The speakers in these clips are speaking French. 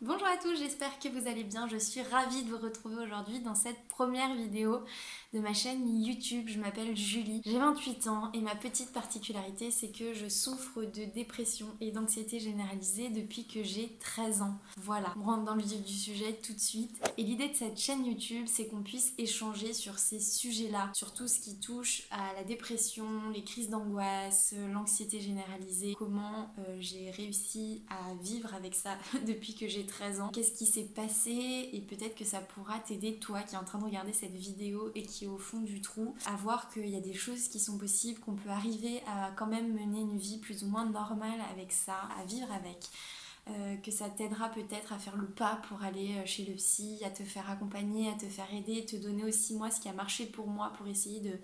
Bonjour à tous, j'espère que vous allez bien. Je suis ravie de vous retrouver aujourd'hui dans cette première vidéo de ma chaîne YouTube. Je m'appelle Julie, j'ai 28 ans et ma petite particularité c'est que je souffre de dépression et d'anxiété généralisée depuis que j'ai 13 ans. Voilà, on rentre dans le vif du sujet tout de suite. Et l'idée de cette chaîne YouTube c'est qu'on puisse échanger sur ces sujets-là, sur tout ce qui touche à la dépression, les crises d'angoisse, l'anxiété généralisée, comment j'ai réussi à vivre avec ça depuis que j'ai 13 ans, qu'est-ce qui s'est passé, et peut-être que ça pourra t'aider, toi qui es en train de regarder cette vidéo et qui est au fond du trou, à voir qu'il y a des choses qui sont possibles, qu'on peut arriver à quand même mener une vie plus ou moins normale avec ça, à vivre avec. Que ça t'aidera peut-être à faire le pas pour aller chez le psy, à te faire accompagner, à te faire aider, te donner aussi moi ce qui a marché pour moi pour essayer de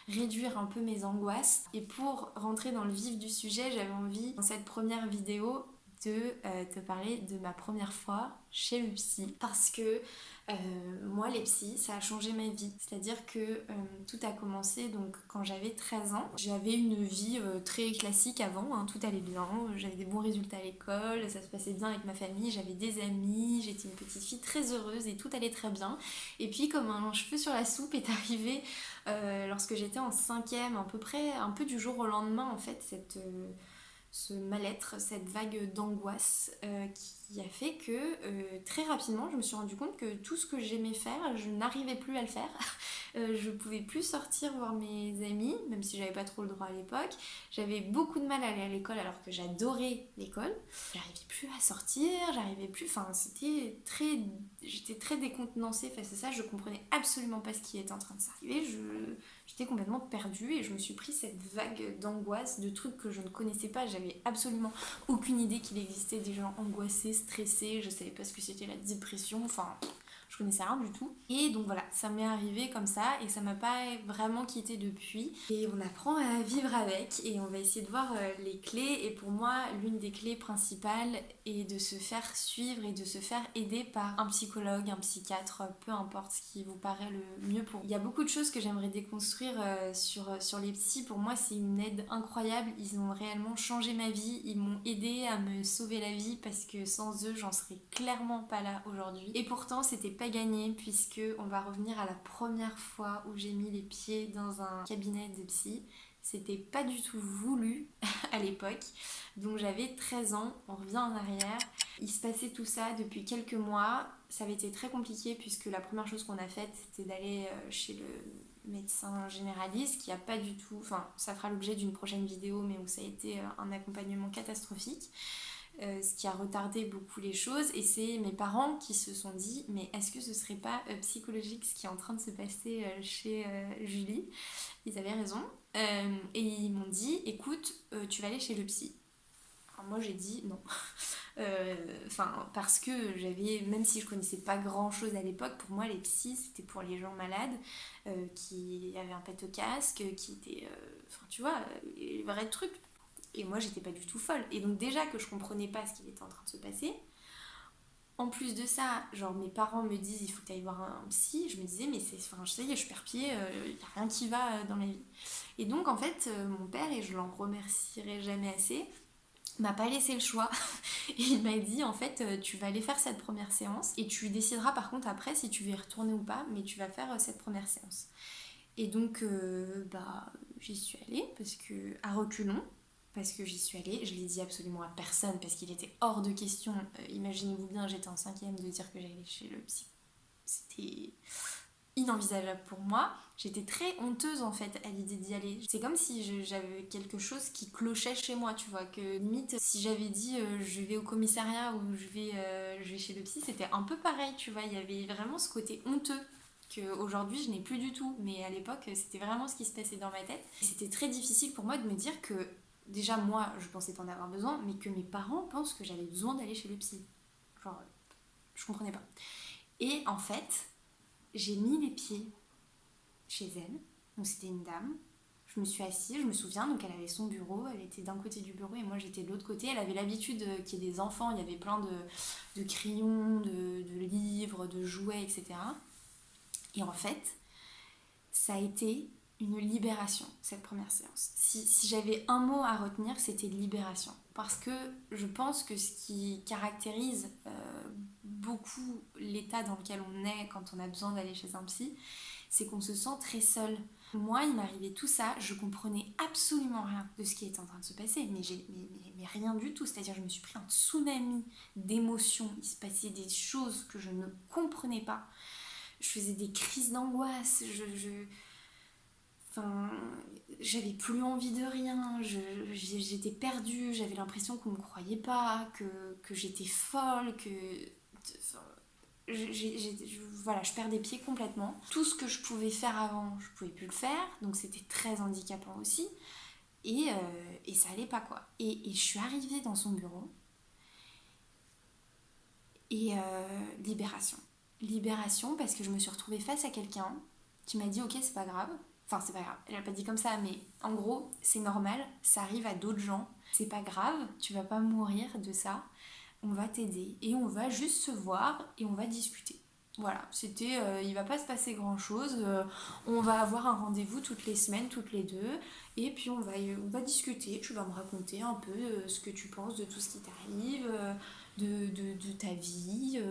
réduire un peu mes angoisses. Et pour rentrer dans le vif du sujet, j'avais envie dans cette première vidéo de te parler de ma première fois chez le psy, parce que moi les psys ça a changé ma vie, c'est à dire que tout a commencé donc quand j'avais 13 ans. J'avais une vie très classique avant, hein, tout allait bien, j'avais des bons résultats à l'école, ça se passait bien avec ma famille, j'avais des amis, j'étais une petite fille très heureuse et tout allait très bien. Et puis comme un cheveu sur la soupe est arrivé lorsque j'étais en cinquième, à peu près un peu du jour au lendemain en fait, ce mal-être, cette vague d'angoisse qui a fait que très rapidement je me suis rendu compte que tout ce que j'aimais faire, je n'arrivais plus à le faire. Je pouvais plus sortir voir mes amis, même si j'avais pas trop le droit à l'époque. J'avais beaucoup de mal à aller à l'école alors que j'adorais l'école. J'arrivais plus à sortir, j'arrivais plus. Enfin, c'était très. J'étais très décontenancée face à ça. Je comprenais absolument pas ce qui était en train de s'arriver. J'étais complètement perdue et je me suis pris cette vague d'angoisse, de trucs que je ne connaissais pas. J'avais absolument aucune idée qu'il existait des gens angoissés, stressés. Je savais pas ce que c'était la dépression. Enfin, je connaissais rien du tout. Et donc voilà, ça m'est arrivé comme ça et ça m'a pas vraiment quitté depuis. Et on apprend à vivre avec et on va essayer de voir les clés. Et pour moi, l'une des clés principales est de se faire suivre et de se faire aider par un psychologue, un psychiatre, peu importe ce qui vous paraît le mieux pour vous. Il y a beaucoup de choses que j'aimerais déconstruire sur les psys. Pour moi, c'est une aide incroyable. Ils ont réellement changé ma vie. Ils m'ont aidé à me sauver la vie parce que sans eux, j'en serais clairement pas là aujourd'hui. Et pourtant, c'était pas gagné puisque on va revenir à la première fois où j'ai mis les pieds dans un cabinet de psy. C'était pas du tout voulu à l'époque. Donc j'avais 13 ans, on revient en arrière. Il se passait tout ça depuis quelques mois. Ça avait été très compliqué puisque la première chose qu'on a faite, c'était d'aller chez le médecin généraliste qui a pas du tout... Enfin, ça fera l'objet d'une prochaine vidéo, mais où ça a été un accompagnement catastrophique. Ce qui a retardé beaucoup les choses, et c'est mes parents qui se sont dit mais est-ce que ce serait pas psychologique ce qui est en train de se passer chez Julie. Ils avaient raison. Et ils m'ont dit écoute, tu vas aller chez le psy. Alors moi j'ai dit non. Enfin, parce que j'avais, même si je connaissais pas grand chose à l'époque, pour moi les psys c'était pour les gens malades qui avaient un pet au casque, qui étaient, enfin tu vois, les vrais trucs. Et moi j'étais pas du tout folle. Et donc déjà que je comprenais pas ce qui était en train de se passer, en plus de ça, genre mes parents me disent il faut que tu ailles voir un psy, je me disais mais c'est, enfin je sais, je perds pied, il n'y a rien qui va dans la vie. Et donc en fait mon père, et je l'en remercierai jamais assez, m'a pas laissé le choix. Et il m'a dit en fait tu vas aller faire cette première séance et tu décideras par contre après si tu veux y retourner ou pas, mais tu vas faire cette première séance. Et donc bah j'y suis allée parce que à reculons, parce que j'y suis allée, je l'ai dit absolument à personne parce qu'il était hors de question. Imaginez-vous bien, j'étais en cinquième, de dire que j'allais chez le psy, c'était inenvisageable pour moi. J'étais très honteuse en fait à l'idée d'y aller. C'est comme si j'avais quelque chose qui clochait chez moi, tu vois, que limite si j'avais dit je vais au commissariat ou je vais chez le psy, c'était un peu pareil, tu vois, il y avait vraiment ce côté honteux qu'aujourd'hui je n'ai plus du tout, mais à l'époque c'était vraiment ce qui se passait dans ma tête. C'était très difficile pour moi de me dire que déjà moi je pensais pas en avoir besoin, mais que mes parents pensent que j'avais besoin d'aller chez le psy. Genre, je comprenais pas. Et en fait, j'ai mis les pieds chez elle, donc c'était une dame. Je me suis assise, je me souviens, donc elle avait son bureau, elle était d'un côté du bureau et moi j'étais de l'autre côté. Elle avait l'habitude qu'il y ait des enfants, il y avait plein de crayons, de livres, de jouets, etc. Et en fait, ça a été une libération, cette première séance. Si j'avais un mot à retenir, c'était libération. Parce que je pense que ce qui caractérise beaucoup l'état dans lequel on est quand on a besoin d'aller chez un psy, c'est qu'on se sent très seul. Moi, il m'arrivait tout ça, je comprenais absolument rien de ce qui était en train de se passer, mais rien du tout. C'est-à-dire, je me suis pris un tsunami d'émotions, il se passait des choses que je ne comprenais pas. Je faisais des crises d'angoisse, enfin, j'avais plus envie de rien, j'étais perdue, j'avais l'impression qu'on me croyait pas, que j'étais folle, que... Enfin, voilà, je perdais pied complètement. Tout ce que je pouvais faire avant, je pouvais plus le faire, donc c'était très handicapant aussi. Et ça allait pas quoi. Et je suis arrivée dans son bureau et libération. Libération parce que je me suis retrouvée face à quelqu'un qui m'a dit ok c'est pas grave. Enfin c'est pas grave, elle a pas dit comme ça mais en gros c'est normal, ça arrive à d'autres gens. C'est pas grave, tu vas pas mourir de ça. On va t'aider et on va juste se voir et on va discuter. Voilà, c'était, il va pas se passer grand chose, on va avoir un rendez-vous toutes les semaines, toutes les deux, et puis on va discuter, tu vas me raconter un peu ce que tu penses de tout ce qui t'arrive, de ta vie,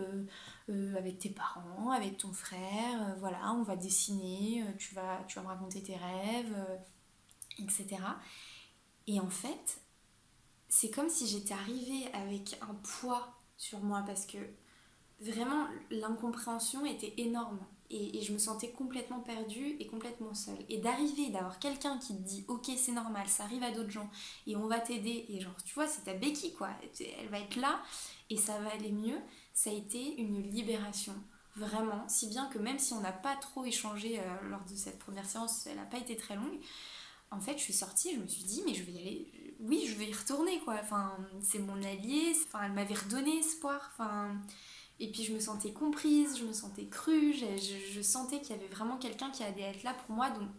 avec tes parents, avec ton frère, voilà, on va dessiner, tu vas me raconter tes rêves, etc. Et en fait, c'est comme si j'étais arrivée avec un poids sur moi parce que vraiment l'incompréhension était énorme et je me sentais complètement perdue et complètement seule. Et d'arriver, d'avoir quelqu'un qui te dit ok c'est normal, ça arrive à d'autres gens et on va t'aider et genre tu vois c'est ta béquille quoi, elle va être là et ça va aller mieux, ça a été une libération. Vraiment, si bien que même si on n'a pas trop échangé lors de cette première séance, elle n'a pas été très longue, en fait, je suis sortie, je me suis dit, mais je vais y aller, oui, je vais y retourner, quoi. Enfin, c'est mon allié, enfin, elle m'avait redonné espoir, enfin... Et puis je me sentais comprise, je me sentais crue, je sentais qu'il y avait vraiment quelqu'un qui allait être là pour moi, donc...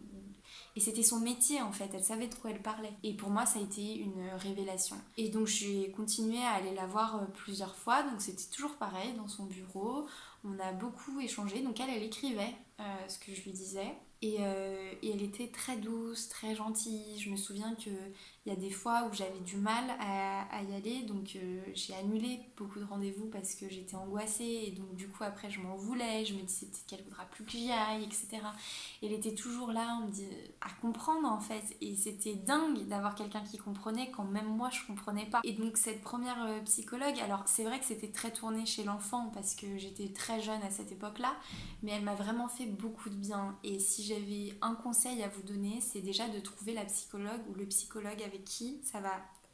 Et c'était son métier en fait, elle savait de quoi elle parlait. Et pour moi ça a été une révélation. Et donc j'ai continué à aller la voir plusieurs fois, donc c'était toujours pareil dans son bureau. On a beaucoup échangé, donc elle écrivait ce que je lui disais. Et elle était très douce, très gentille. Je me souviens qu'il y a des fois où j'avais du mal à y aller, donc j'ai annulé beaucoup de rendez-vous parce que j'étais angoissée. Et donc du coup après je m'en voulais, je me disais peut-être qu'elle voudra plus que j'y aille, etc. Et elle était toujours là, on me dit, à comprendre en fait. Et c'était dingue d'avoir quelqu'un qui comprenait quand même moi je comprenais pas. Et donc cette première psychologue, alors c'est vrai que c'était très tourné chez l'enfant parce que j'étais très jeune à cette époque-là, mais elle m'a vraiment fait beaucoup de bien. Et si j'avais un conseil à vous donner, c'est déjà de trouver la psychologue ou le psychologue avec qui ça va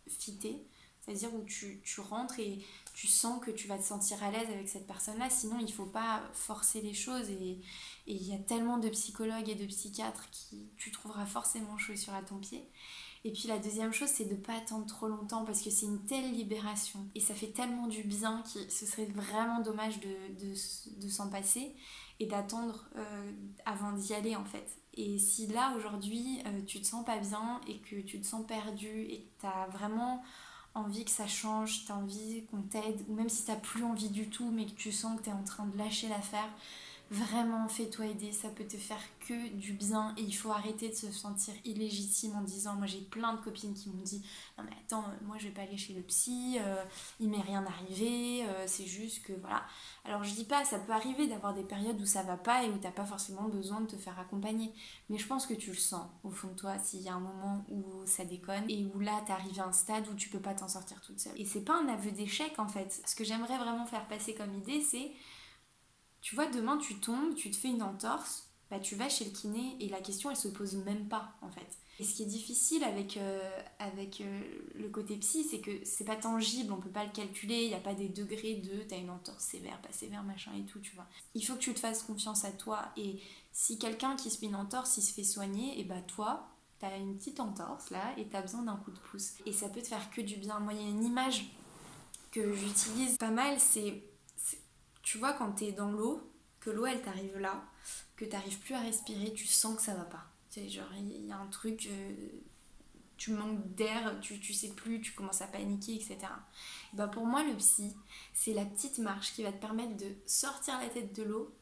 fitter, c'est-à-dire où tu rentres et tu sens que tu vas te sentir à l'aise avec cette personne-là, sinon il faut pas forcer les choses et il y a tellement de psychologues et de psychiatres qui tu trouveras forcément chaussure à ton pied. Et puis la deuxième chose, c'est de ne pas attendre trop longtemps parce que c'est une telle libération et ça fait tellement du bien que ce serait vraiment dommage de s'en passer et d'attendre avant d'y aller en fait. Et si là aujourd'hui tu te sens pas bien et que tu te sens perdu et que tu as vraiment envie que ça change, tu as envie qu'on t'aide, ou même si tu n'as plus envie du tout mais que tu sens que tu es en train de lâcher l'affaire, vraiment fais-toi aider, ça peut te faire que du bien et il faut arrêter de se sentir illégitime en disant, moi j'ai plein de copines qui m'ont dit non mais attends, moi je vais pas aller chez le psy, il m'est rien arrivé, c'est juste que voilà. Alors je dis pas, ça peut arriver d'avoir des périodes où ça va pas et où t'as pas forcément besoin de te faire accompagner, mais je pense que tu le sens au fond de toi s'il y a un moment où ça déconne et où là t'es arrivé à un stade où tu peux pas t'en sortir toute seule. Et c'est pas un aveu d'échec en fait, ce que j'aimerais vraiment faire passer comme idée c'est, tu vois, demain tu tombes, tu te fais une entorse, bah tu vas chez le kiné et la question elle se pose même pas en fait. Et ce qui est difficile avec le côté psy, c'est que c'est pas tangible, on peut pas le calculer, il n'y a pas des degrés de t'as une entorse sévère, pas sévère, machin et tout, tu vois. Il faut que tu te fasses confiance à toi et si quelqu'un qui se fait une entorse, il se fait soigner, et bah toi, t'as une petite entorse là et t'as besoin d'un coup de pouce. Et ça peut te faire que du bien. Moi, il y a une image que j'utilise pas mal, tu vois, quand t'es dans l'eau, que l'eau elle t'arrive là, que t'arrives plus à respirer, tu sens que ça va pas. C'est genre, il y a un truc, tu manques d'air, tu sais plus, tu commences à paniquer, etc. Et ben pour moi, le psy, c'est la petite marche qui va te permettre de sortir la tête de l'eau,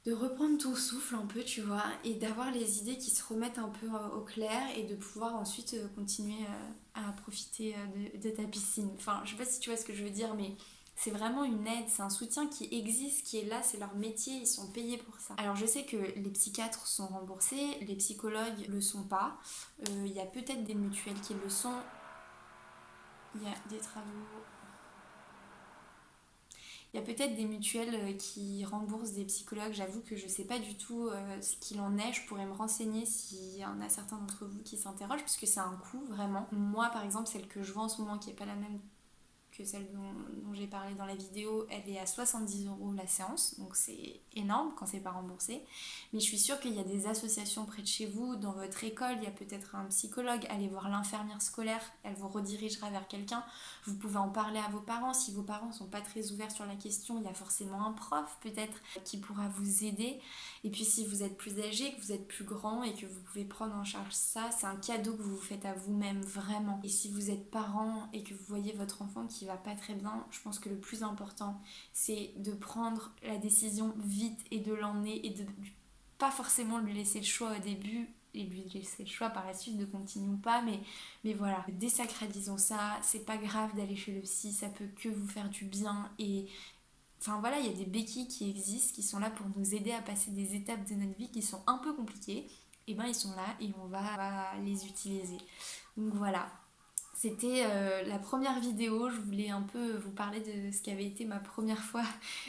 de reprendre ton souffle un peu, tu vois, et d'avoir les idées qui se remettent un peu au clair et de pouvoir ensuite continuer à profiter de ta piscine. Enfin, je sais pas si tu vois ce que je veux dire, mais C'est vraiment une aide, c'est un soutien qui existe, qui est là, c'est leur métier, ils sont payés pour ça. Alors je sais que les psychiatres sont remboursés, les psychologues le sont pas. Il y a peut-être des mutuelles qui le sont. Il y a des travaux. Il y a peut-être des mutuelles qui remboursent des psychologues. J'avoue que je sais pas du tout ce qu'il en est. Je pourrais me renseigner s'il y en a certains d'entre vous qui s'interrogent, parce que c'est un coût vraiment. Moi par exemple, celle que je vois en ce moment, qui est pas la même que celle dont j'ai parlé dans la vidéo, elle est à 70 € la séance, donc c'est énorme quand c'est pas remboursé. Mais je suis sûre qu'il y a des associations près de chez vous, dans votre école, il y a peut-être un psychologue, allez voir l'infirmière scolaire, elle vous redirigera vers quelqu'un. Vous pouvez en parler à vos parents, si vos parents sont pas très ouverts sur la question, il y a forcément un prof peut-être qui pourra vous aider. Et puis si vous êtes plus âgé, que vous êtes plus grand et que vous pouvez prendre en charge ça, c'est un cadeau que vous vous faites à vous-même vraiment. Et si vous êtes parent et que vous voyez votre enfant qui va pas très bien, je pense que le plus important c'est de prendre la décision vite et de l'emmener et de pas forcément lui laisser le choix au début et lui laisser le choix par la suite de continuer ou pas, mais voilà, désacralisons ça, c'est pas grave d'aller chez le psy, ça peut que vous faire du bien. Et enfin voilà, il y a des béquilles qui existent, qui sont là pour nous aider à passer des étapes de notre vie qui sont un peu compliquées. Et ben ils sont là et on va les utiliser. Donc voilà, c'était la première vidéo. Je voulais un peu vous parler de ce qui avait été ma première fois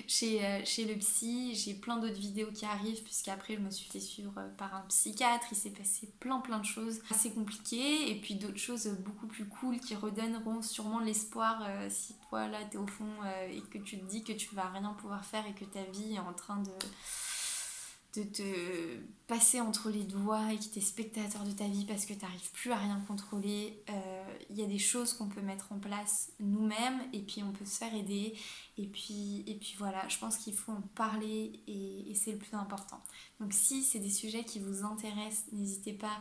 chez le psy. J'ai plein d'autres vidéos qui arrivent, puisqu'après je me suis fait suivre par un psychiatre. Il s'est passé plein de choses assez compliquées, et puis d'autres choses beaucoup plus cool qui redonneront sûrement l'espoir si toi là t'es au fond et que tu te dis que tu vas rien pouvoir faire et que ta vie est en train de te passer entre les doigts et que tu es spectateur de ta vie parce que tu n'arrives plus à rien contrôler. Il y a des choses qu'on peut mettre en place nous-mêmes et puis on peut se faire aider. Et puis voilà, je pense qu'il faut en parler et c'est le plus important. Donc si c'est des sujets qui vous intéressent, n'hésitez pas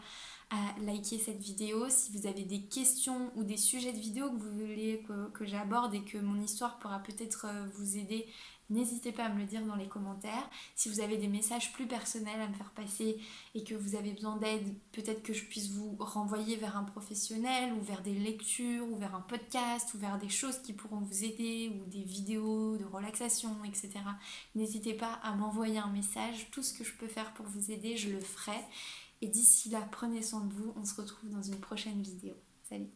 à liker cette vidéo. Si vous avez des questions ou des sujets de vidéo que vous voulez que j'aborde et que mon histoire pourra peut-être vous aider, n'hésitez pas à me le dire dans les commentaires. Si vous avez des messages plus personnels à me faire passer et que vous avez besoin d'aide, peut-être que je puisse vous renvoyer vers un professionnel ou vers des lectures ou vers un podcast ou vers des choses qui pourront vous aider ou des vidéos de relaxation, etc. N'hésitez pas à m'envoyer un message. Tout ce que je peux faire pour vous aider, je le ferai. Et d'ici là, prenez soin de vous. On se retrouve dans une prochaine vidéo. Salut!